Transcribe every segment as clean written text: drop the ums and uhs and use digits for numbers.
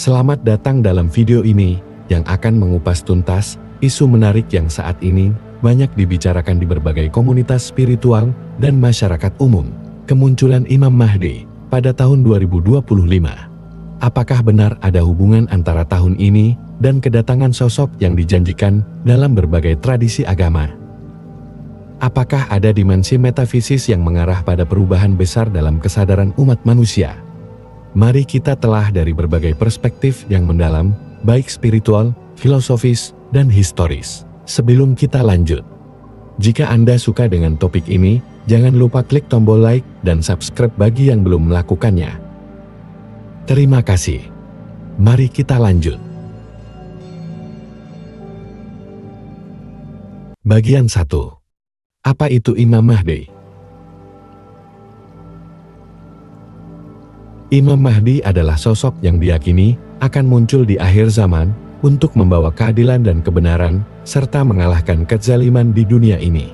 Selamat datang dalam video ini yang akan mengupas tuntas isu menarik yang saat ini banyak dibicarakan di berbagai komunitas spiritual dan masyarakat umum. Kemunculan Imam Mahdi pada tahun 2025. Apakah benar ada hubungan antara tahun ini dan kedatangan sosok yang dijanjikan dalam berbagai tradisi agama? Apakah ada dimensi metafisis yang mengarah pada perubahan besar dalam kesadaran umat manusia? Mari kita telah dari berbagai perspektif yang mendalam, baik spiritual, filosofis, dan historis. Sebelum kita lanjut, jika Anda suka dengan topik ini, jangan lupa klik tombol like dan subscribe bagi yang belum melakukannya. Terima kasih. Mari kita lanjut. Bagian 1. Apa itu Imam Mahdi? Imam Mahdi adalah sosok yang diyakini akan muncul di akhir zaman untuk membawa keadilan dan kebenaran, serta mengalahkan kezaliman di dunia ini.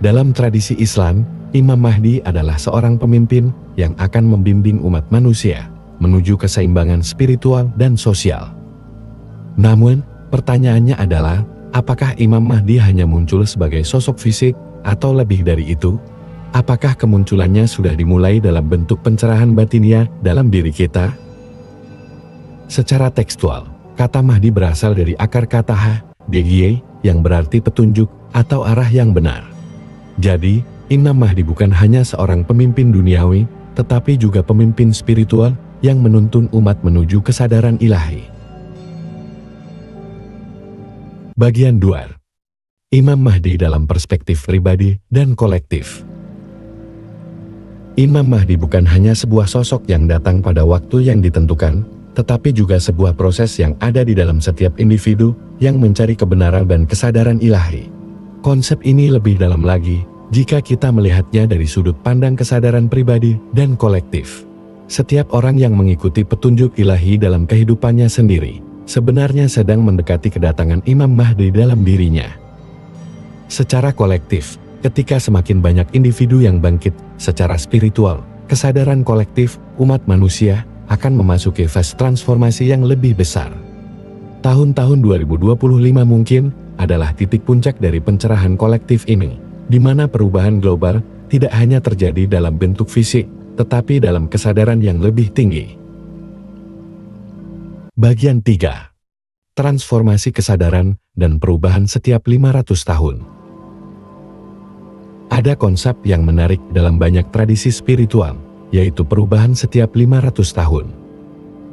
Dalam tradisi Islam, Imam Mahdi adalah seorang pemimpin yang akan membimbing umat manusia menuju keseimbangan spiritual dan sosial. Namun, pertanyaannya adalah, apakah Imam Mahdi hanya muncul sebagai sosok fisik, atau lebih dari itu? Apakah kemunculannya sudah dimulai dalam bentuk pencerahan batinia dalam diri kita? Secara tekstual, kata Mahdi berasal dari akar kata Hadiye, yang berarti petunjuk atau arah yang benar. Jadi, Imam Mahdi bukan hanya seorang pemimpin duniawi, tetapi juga pemimpin spiritual yang menuntun umat menuju kesadaran ilahi. Bagian 2. Imam Mahdi dalam perspektif pribadi dan kolektif. Imam Mahdi bukan hanya sebuah sosok yang datang pada waktu yang ditentukan, tetapi juga sebuah proses yang ada di dalam setiap individu yang mencari kebenaran dan kesadaran ilahi. Konsep ini lebih dalam lagi jika kita melihatnya dari sudut pandang kesadaran pribadi dan kolektif. Setiap orang yang mengikuti petunjuk ilahi dalam kehidupannya sendiri, sebenarnya sedang mendekati kedatangan Imam Mahdi dalam dirinya. Secara kolektif, ketika semakin banyak individu yang bangkit secara spiritual, kesadaran kolektif umat manusia akan memasuki fase transformasi yang lebih besar. Tahun-tahun 2025 mungkin adalah titik puncak dari pencerahan kolektif ini, di mana perubahan global tidak hanya terjadi dalam bentuk fisik, tetapi dalam kesadaran yang lebih tinggi. Bagian 3. Transformasi kesadaran dan perubahan setiap 500 tahun. Ada konsep yang menarik dalam banyak tradisi spiritual, yaitu perubahan setiap 500 tahun.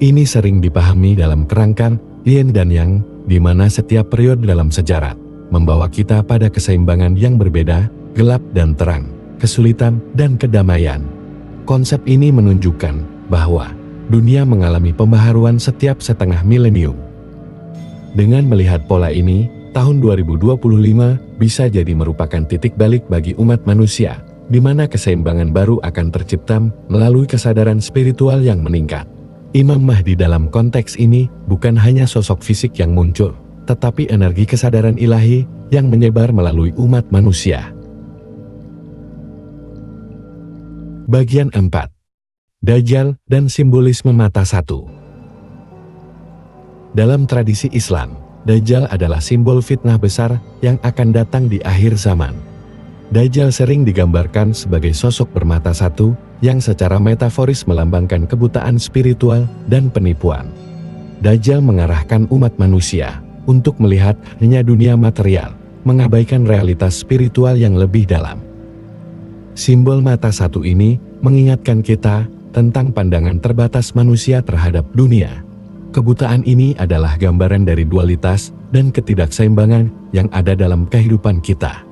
Ini sering dipahami dalam kerangka yin dan yang, di mana setiap periode dalam sejarah membawa kita pada keseimbangan yang berbeda, gelap dan terang, kesulitan dan kedamaian. Konsep ini menunjukkan bahwa dunia mengalami pembaharuan setiap setengah milenium. Dengan melihat pola ini, tahun 2025 bisa jadi merupakan titik balik bagi umat manusia, di mana keseimbangan baru akan tercipta melalui kesadaran spiritual yang meningkat. Imam Mahdi dalam konteks ini bukan hanya sosok fisik yang muncul, tetapi energi kesadaran ilahi yang menyebar melalui umat manusia. Bagian 4. Dajjal dan simbolisme mata satu. Dalam tradisi Islam, Dajjal adalah simbol fitnah besar yang akan datang di akhir zaman. Dajjal sering digambarkan sebagai sosok bermata satu yang secara metaforis melambangkan kebutaan spiritual dan penipuan. Dajjal mengarahkan umat manusia untuk melihat hanya dunia material, mengabaikan realitas spiritual yang lebih dalam. Simbol mata satu ini mengingatkan kita tentang pandangan terbatas manusia terhadap dunia. Kebutaan ini adalah gambaran dari dualitas dan ketidakseimbangan yang ada dalam kehidupan kita.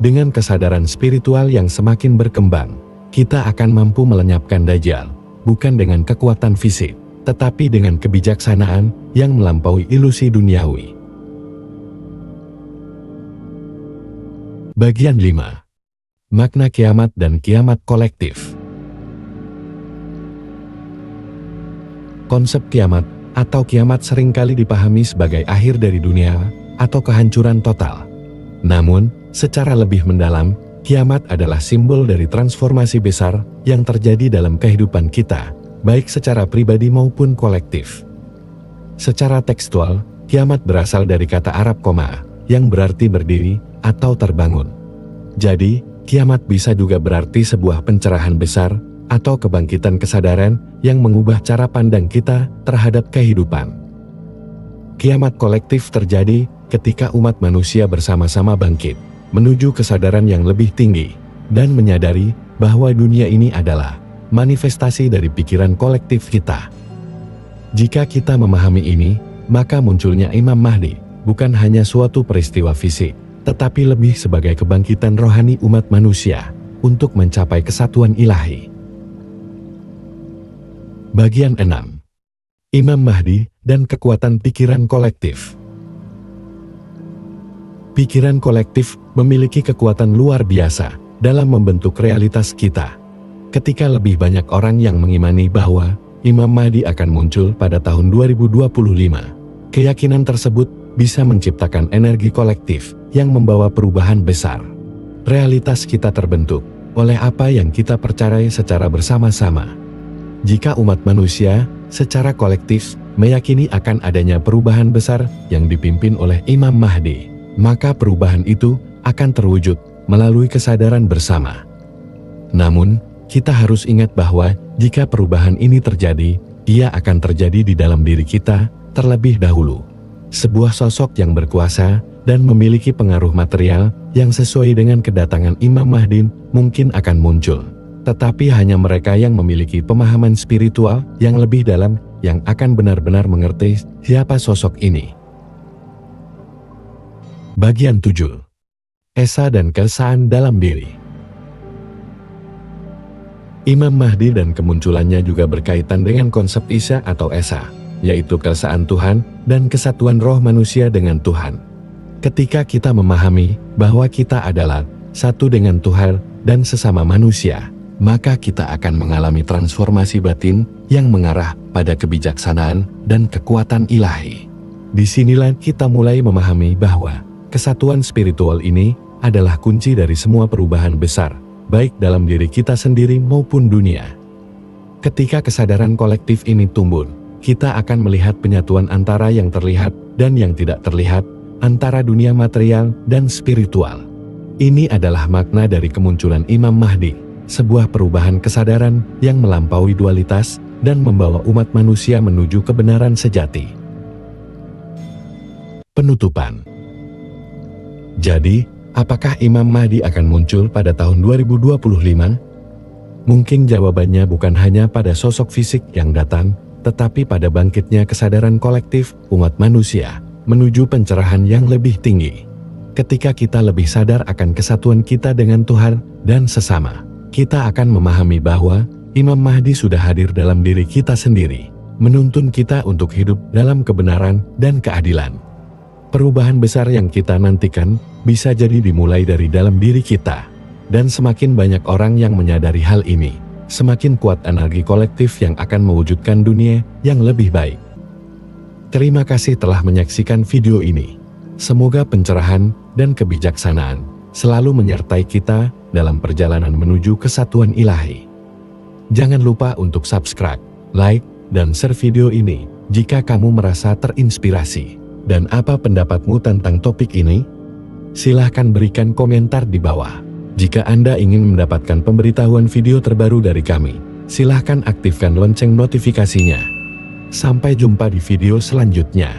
Dengan kesadaran spiritual yang semakin berkembang, kita akan mampu melenyapkan Dajjal, bukan dengan kekuatan fisik, tetapi dengan kebijaksanaan yang melampaui ilusi duniawi. Bagian 5. Makna kiamat dan kiamat kolektif. Konsep kiamat atau kiamat seringkali dipahami sebagai akhir dari dunia atau kehancuran total. Namun, secara lebih mendalam, kiamat adalah simbol dari transformasi besar yang terjadi dalam kehidupan kita, baik secara pribadi maupun kolektif. Secara tekstual, kiamat berasal dari kata Arab koma, yang berarti berdiri atau terbangun. Jadi, kiamat bisa juga berarti sebuah pencerahan besar atau kebangkitan kesadaran yang mengubah cara pandang kita terhadap kehidupan. Kiamat kolektif terjadi ketika umat manusia bersama-sama bangkit, menuju kesadaran yang lebih tinggi, dan menyadari bahwa dunia ini adalah manifestasi dari pikiran kolektif kita. Jika kita memahami ini, maka munculnya Imam Mahdi bukan hanya suatu peristiwa fisik, tetapi lebih sebagai kebangkitan rohani umat manusia untuk mencapai kesatuan ilahi. Bagian 6. Imam Mahdi dan kekuatan pikiran kolektif. Pikiran kolektif memiliki kekuatan luar biasa dalam membentuk realitas kita. Ketika lebih banyak orang yang mengimani bahwa Imam Mahdi akan muncul pada tahun 2025, keyakinan tersebut bisa menciptakan energi kolektif yang membawa perubahan besar. Realitas kita terbentuk oleh apa yang kita percayai secara bersama-sama. Jika umat manusia secara kolektif meyakini akan adanya perubahan besar yang dipimpin oleh Imam Mahdi, maka perubahan itu akan terwujud melalui kesadaran bersama. Namun, kita harus ingat bahwa jika perubahan ini terjadi, ia akan terjadi di dalam diri kita terlebih dahulu. Sebuah sosok yang berkuasa dan memiliki pengaruh material yang sesuai dengan kedatangan Imam Mahdi mungkin akan muncul. Tetapi hanya mereka yang memiliki pemahaman spiritual yang lebih dalam yang akan benar-benar mengerti siapa sosok ini. Bagian 7. Esa dan keesaan dalam diri. Imam Mahdi dan kemunculannya juga berkaitan dengan konsep Isa atau Esa, yaitu keesaan Tuhan dan kesatuan roh manusia dengan Tuhan. Ketika kita memahami bahwa kita adalah satu dengan Tuhan dan sesama manusia, maka kita akan mengalami transformasi batin yang mengarah pada kebijaksanaan dan kekuatan ilahi. Disinilah kita mulai memahami bahwa kesatuan spiritual ini adalah kunci dari semua perubahan besar, baik dalam diri kita sendiri maupun dunia. Ketika kesadaran kolektif ini tumbuh, kita akan melihat penyatuan antara yang terlihat dan yang tidak terlihat, antara dunia material dan spiritual. Ini adalah makna dari kemunculan Imam Mahdi. Sebuah perubahan kesadaran yang melampaui dualitas dan membawa umat manusia menuju kebenaran sejati. Penutupan. Jadi, apakah Imam Mahdi akan muncul pada tahun 2025? Mungkin jawabannya bukan hanya pada sosok fisik yang datang, tetapi pada bangkitnya kesadaran kolektif umat manusia menuju pencerahan yang lebih tinggi. Ketika kita lebih sadar akan kesatuan kita dengan Tuhan dan sesama, kita akan memahami bahwa Imam Mahdi sudah hadir dalam diri kita sendiri, menuntun kita untuk hidup dalam kebenaran dan keadilan. Perubahan besar yang kita nantikan bisa jadi dimulai dari dalam diri kita, dan semakin banyak orang yang menyadari hal ini, semakin kuat energi kolektif yang akan mewujudkan dunia yang lebih baik. Terima kasih telah menyaksikan video ini. Semoga pencerahan dan kebijaksanaan selalu menyertai kita dalam perjalanan menuju kesatuan ilahi. Jangan lupa untuk subscribe, like, dan share video ini jika kamu merasa terinspirasi. Dan apa pendapatmu tentang topik ini? Silahkan berikan komentar di bawah. Jika Anda ingin mendapatkan pemberitahuan video terbaru dari kami, silahkan aktifkan lonceng notifikasinya. Sampai jumpa di video selanjutnya.